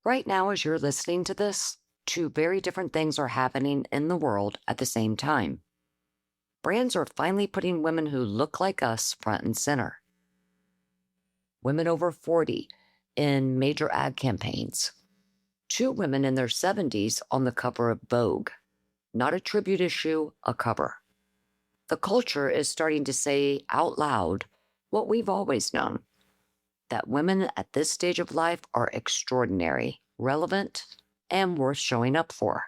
Right now, as you're listening to this, two very different things are happening in the world at the same time. Brands are finally putting women who look like us front and center. Women over 40 in major ad campaigns. Two women in their 70s on the cover of Vogue. Not a tribute issue, a cover. The culture is starting to say out loud what we've always known, that women at this stage of life are extraordinary, relevant, and worth showing up for.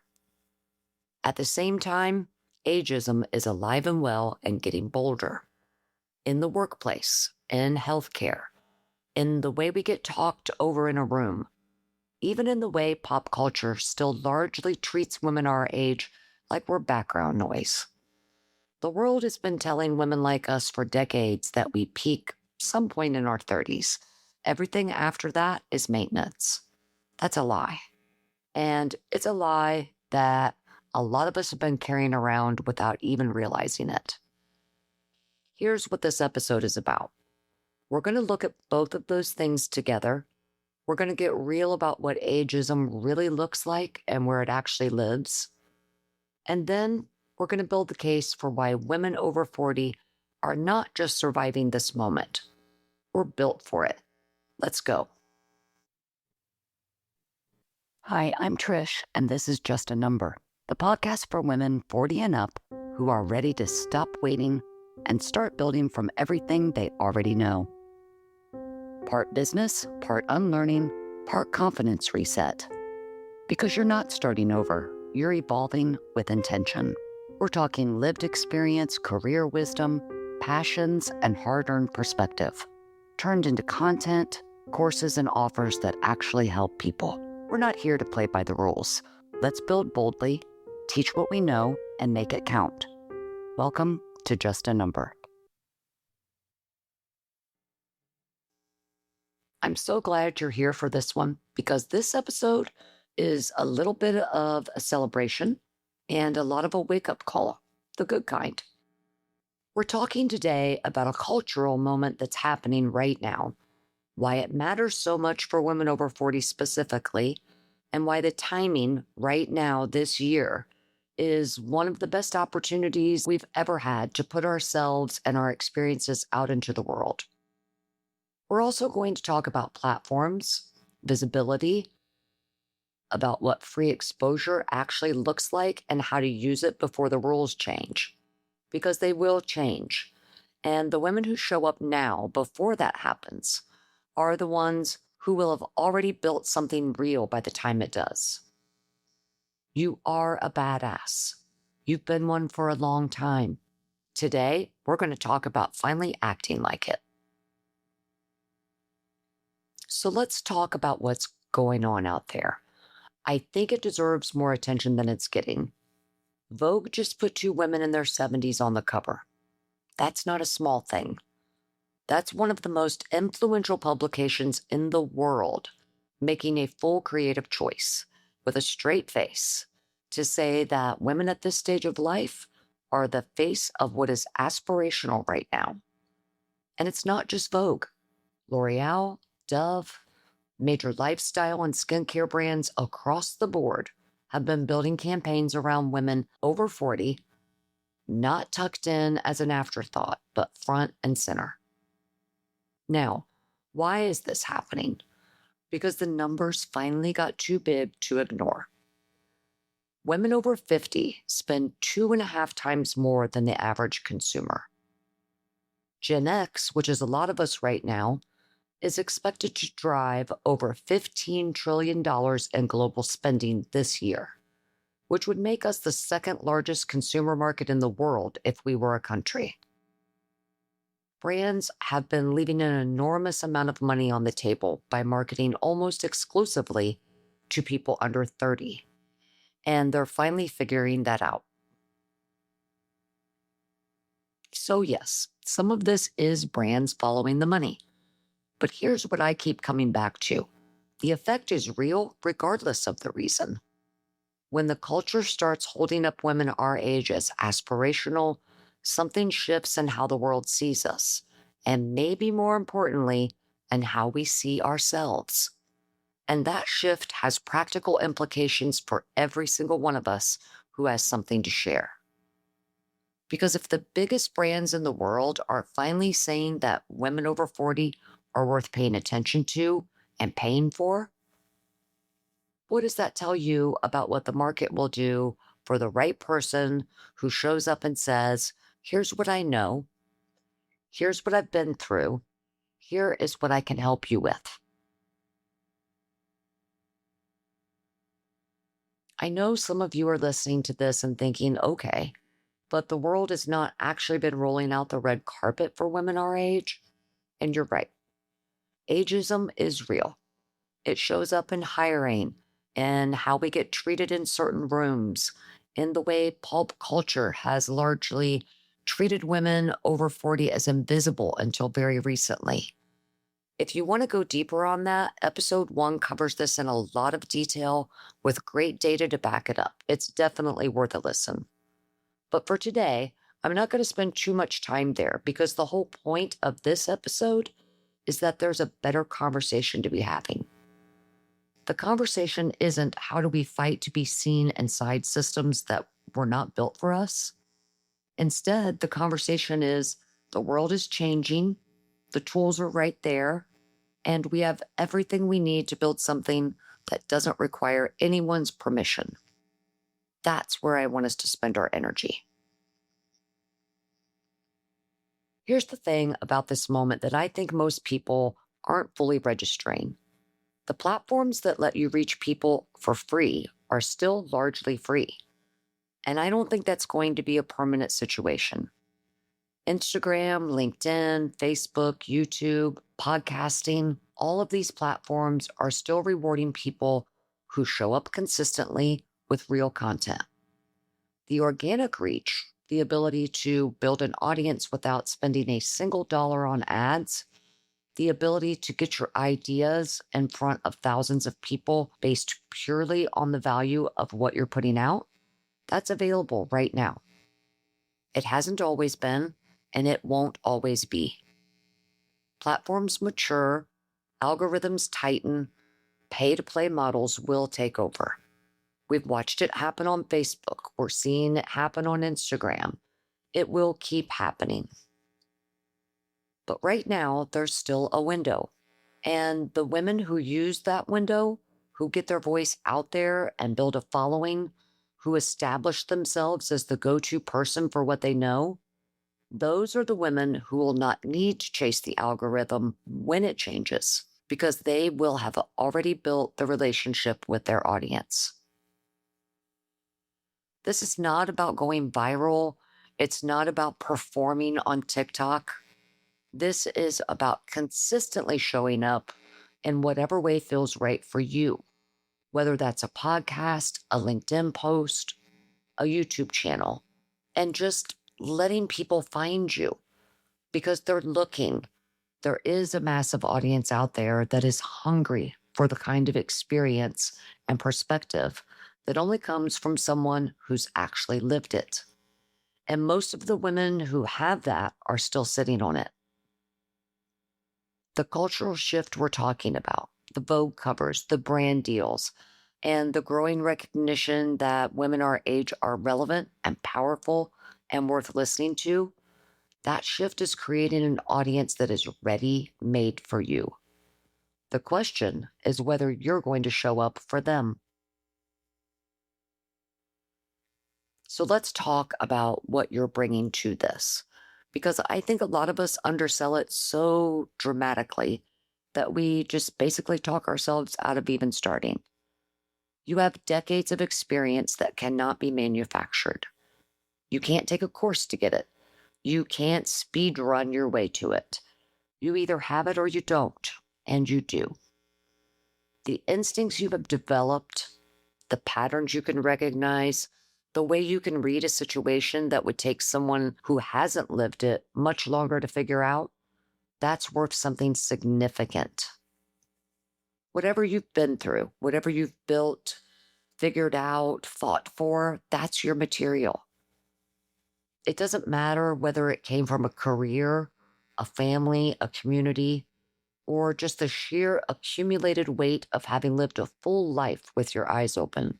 At the same time, ageism is alive and well and getting bolder. In the workplace, in healthcare, in the way we get talked over in a room, even in the way pop culture still largely treats women our age like we're background noise. The world has been telling women like us for decades that we peak some point in our 30s. Everything after that is maintenance. That's a lie. And it's a lie that a lot of us have been carrying around without even realizing it. Here's what this episode is about. We're going to look at both of those things together. We're going to get real about what ageism really looks like and where it actually lives. And then we're going to build the case for why women over 40 are not just surviving this moment. We're built for it. Let's go. Hi, I'm Trish, and this is Just a Number, the podcast for women 40 and up who are ready to stop waiting and start building from everything they already know. Part business, part unlearning, part confidence reset. Because you're not starting over, you're evolving with intention. We're talking lived experience, career wisdom, passions, and hard-earned perspective, turned into content, courses, and offers that actually help people. We're not here to play by the rules. Let's build boldly, teach what we know, and make it count. Welcome to Just a Number. I'm so glad you're here for this one because this episode is a little bit of a celebration and a lot of a wake-up call, the good kind. We're talking today about a cultural moment that's happening right now, why it matters so much for women over 40 specifically, and why the timing right now this year is one of the best opportunities we've ever had to put ourselves and our experiences out into the world. We're also going to talk about platforms, visibility, about what free exposure actually looks like and how to use it before the rules change, because they will change. And the women who show up now before that happens are the ones who will have already built something real by the time it does. You are a badass. You've been one for a long time. Today, we're going to talk about finally acting like it. So let's talk about what's going on out there. I think it deserves more attention than it's getting. Vogue just put two women in their 70s on the cover. That's not a small thing. That's one of the most influential publications in the world, making a full creative choice with a straight face to say that women at this stage of life are the face of what is aspirational right now. And it's not just Vogue. L'Oreal, Dove, major lifestyle and skincare brands across the board have been building campaigns around women over 40, not tucked in as an afterthought, but front and center. Now, why is this happening? Because the numbers finally got too big to ignore. Women over 50 spend 2.5 times more than the average consumer. Gen X, which is a lot of us right now, is expected to drive over $15 trillion in global spending this year, which would make us the second largest consumer market in the world if we were a country. Brands have been leaving an enormous amount of money on the table by marketing almost exclusively to people under 30, and they're finally figuring that out. So yes, some of this is brands following the money. But here's what I keep coming back to. The effect is real regardless of the reason. When the culture starts holding up women our age as aspirational, something shifts in how the world sees us, and maybe more importantly, in how we see ourselves. And that shift has practical implications for every single one of us who has something to share. Because if the biggest brands in the world are finally saying that women over 40 are worth paying attention to and paying for, what does that tell you about what the market will do for the right person who shows up and says, here's what I know, here's what I've been through, here is what I can help you with? I know some of you are listening to this and thinking, okay, but the world has not actually been rolling out the red carpet for women our age. And you're right. Ageism is real. It shows up in hiring and how we get treated in certain rooms, in the way pulp culture has largely treated women over 40 as invisible until very recently. If you want to go deeper on that, episode 1 covers this in a lot of detail with great data to back it up. It's definitely worth a listen. But for today, I'm not going to spend too much time there because the whole point of this episode is that there's a better conversation to be having. The conversation isn't how do we fight to be seen inside systems that were not built for us. Instead, the conversation is the world is changing, the tools are right there, and we have everything we need to build something that doesn't require anyone's permission. That's where I want us to spend our energy. Here's the thing about this moment that I think most people aren't fully registering. The platforms that let you reach people for free are still largely free. And I don't think that's going to be a permanent situation. Instagram, LinkedIn, Facebook, YouTube, podcasting, all of these platforms are still rewarding people who show up consistently with real content. The organic reach, the ability to build an audience without spending a single dollar on ads, the ability to get your ideas in front of thousands of people based purely on the value of what you're putting out, that's available right now. It hasn't always been, and it won't always be. Platforms mature, algorithms tighten, pay-to-play models will take over. We've watched it happen on Facebook. We're seeing it happen on Instagram. It will keep happening. But right now, there's still a window. And the women who use that window, who get their voice out there and build a following, who establish themselves as the go-to person for what they know, those are the women who will not need to chase the algorithm when it changes, because they will have already built the relationship with their audience. This is not about going viral. It's not about performing on TikTok. This is about consistently showing up in whatever way feels right for you, whether that's a podcast, a LinkedIn post, a YouTube channel, and just letting people find you because they're looking. There is a massive audience out there that is hungry for the kind of experience and perspective that only comes from someone who's actually lived it. And most of the women who have that are still sitting on it. The cultural shift we're talking about, the Vogue covers, the brand deals, and the growing recognition that women our age are relevant and powerful and worth listening to, that shift is creating an audience that is ready, made for you. The question is whether you're going to show up for them. So let's talk about what you're bringing to this, because I think a lot of us undersell it so dramatically that we just basically talk ourselves out of even starting. You have decades of experience that cannot be manufactured. You can't take a course to get it. You can't speed run your way to it. You either have it or you don't, and you do. The instincts you have developed, the patterns you can recognize, the way you can read a situation that would take someone who hasn't lived it much longer to figure out, that's worth something significant. Whatever you've been through, whatever you've built, figured out, fought for, that's your material. It doesn't matter whether it came from a career, a family, a community. or just the sheer accumulated weight of having lived a full life with your eyes open.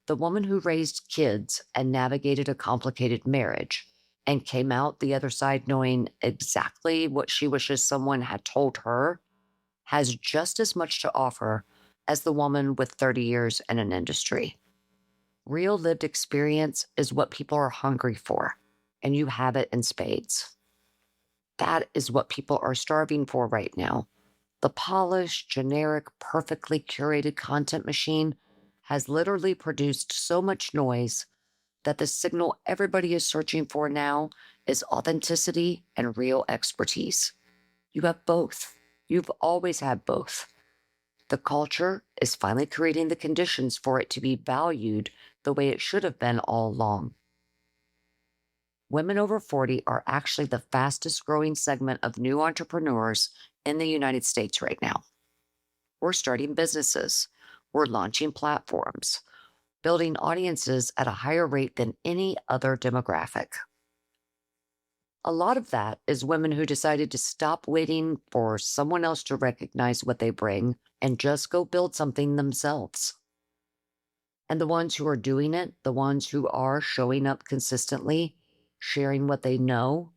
The woman who raised kids and navigated a complicated marriage and came out the other side knowing exactly what she wishes someone had told her has just as much to offer as the woman with 30 years in an industry. Real lived experience is what people are hungry for, and you have it in spades. That is what people are starving for right now. The polished, generic, perfectly curated content machine has literally produced so much noise that the signal everybody is searching for now is authenticity and real expertise. You have both. You've always had both. The culture is finally creating the conditions for it to be valued the way it should have been all along. Women over 40 are actually the fastest growing segment of new entrepreneurs in the United States right now. We're starting businesses. We're launching platforms, building audiences at a higher rate than any other demographic. A lot of that is women who decided to stop waiting for someone else to recognize what they bring and just go build something themselves. And the ones who are doing it, the ones who are showing up consistently, sharing what they know,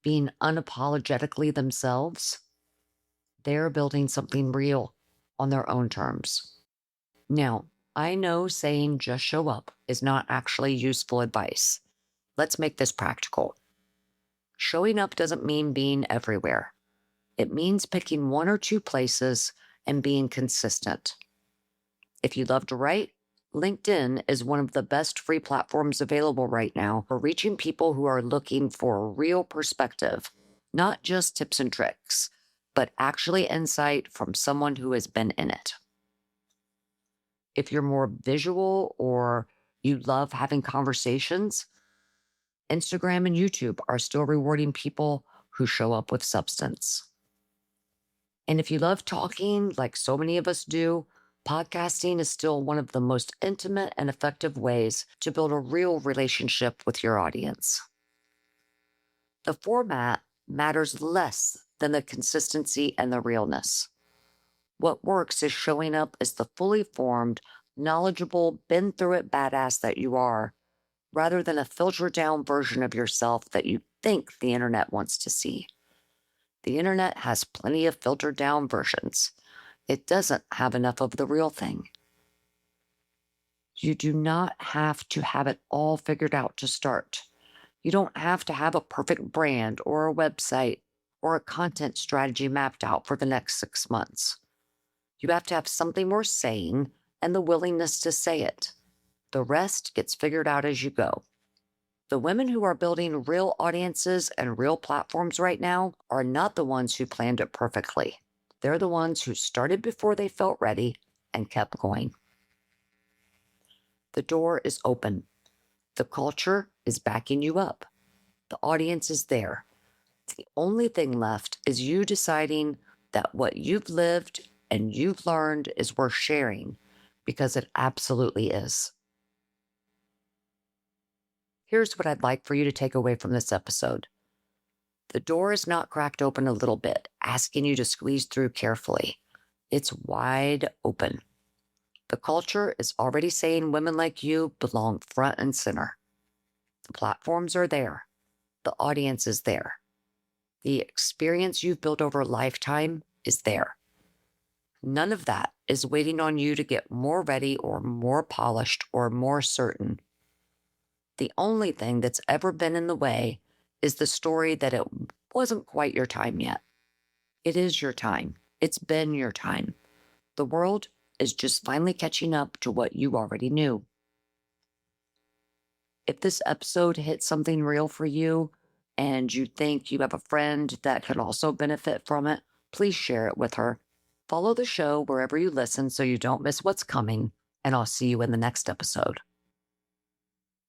being unapologetically themselves, they're building something real on their own terms. Now, I know saying just show up is not actually useful advice. Let's make this practical. Showing up doesn't mean being everywhere. It means picking one or two places and being consistent. If you love to write, LinkedIn is one of the best free platforms available right now for reaching people who are looking for a real perspective, not just tips and tricks, but actually insight from someone who has been in it. If you're more visual or you love having conversations, Instagram and YouTube are still rewarding people who show up with substance. And if you love talking like so many of us do, podcasting is still one of the most intimate and effective ways to build a real relationship with your audience. The format matters less than the consistency and the realness. What works is showing up as the fully formed, knowledgeable, been through it badass that you are, rather than a filtered down version of yourself that you think the internet wants to see. The internet has plenty of filtered down versions. It doesn't have enough of the real thing. You do not have to have it all figured out to start. You don't have to have a perfect brand or a website or a content strategy mapped out for the next 6 months. You have to have something worth saying and the willingness to say it. The rest gets figured out as you go. The women who are building real audiences and real platforms right now are not the ones who planned it perfectly. They're the ones who started before they felt ready and kept going. The door is open. The culture is backing you up. The audience is there. The only thing left is you deciding that what you've lived and you've learned is worth sharing, because it absolutely is. Here's what I'd like for you to take away from this episode. The door is not cracked open a little bit, asking you to squeeze through carefully. It's wide open. The culture is already saying women like you belong front and center. The platforms are there. The audience is there. The experience you've built over a lifetime is there. None of that is waiting on you to get more ready or more polished or more certain. The only thing that's ever been in the way is the story that it wasn't quite your time yet. It is your time. It's been your time. The world is just finally catching up to what you already knew. If this episode hit something real for you and you think you have a friend that could also benefit from it, please share it with her. Follow the show wherever you listen so you don't miss what's coming, and I'll see you in the next episode.